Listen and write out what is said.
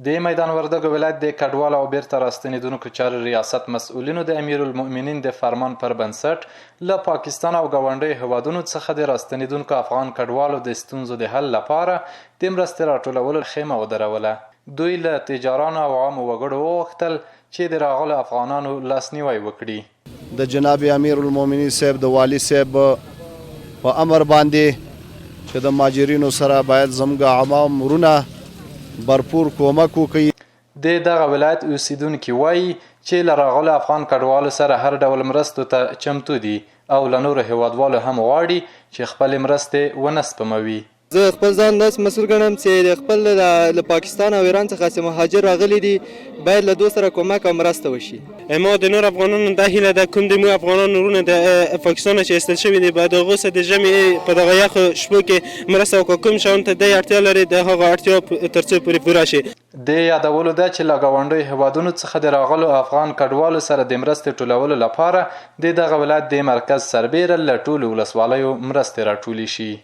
د میدان وردګو ولایت د کډوالو او بیرته راستنیدونکو چارو ریاست مسؤلینو د امیرالمؤمنین د فرمان پر بنسټ له پاکستان او ګاونډیو هیوادونو څخه د راستنیدونکو افغان کډوالو د ستونزو د حل لپاره د مرستې راټولولو خیمه ودروله. دوی له تجارانو او عامو وګړو وغوښتل چې د راغلو افغانانو لاسنیوی وکړي. د جناب امیرالمؤمنین صاحب د والي صاحب په امر باندې چې د مهاجرینو سره باید زموږ عوام ورونه برپور کومک وکړي. د دغه ولایت اوسیدونکي وایي چې له راغلو افغان کډوالو سره هر ډول مرستو ته چمتو دي او له نورو هیوادوالو هم غواړي چې خپلې مرستې ونه سپموي. زه خپل ځان داسې مسؤل ګڼم چې خپل له پاکستان او ایران څخه چې مهاجر راغلي دي باید له دوی سره کومک او مرسته وشي. ما د نور افغانانو دا هیله ده کوم د مو افغانانو ورونه د پاکستان چې ایستل شوي دي باید هغو سره د ژمي په دغه یخو شپو کې مرسته وکړو. کوم شیانو ته دی اړتیا لري د هغه اړتیا تر څو پورې پوره شي. د یادولو ده چې له ګاونډیو هیوادونو څخه د راغلو افغان کډوالو سره د مرستې ټولولو لپاره د دغه ولایت د مرکز سربیره له ټولو ولسوالیو مرستې راټولې شي.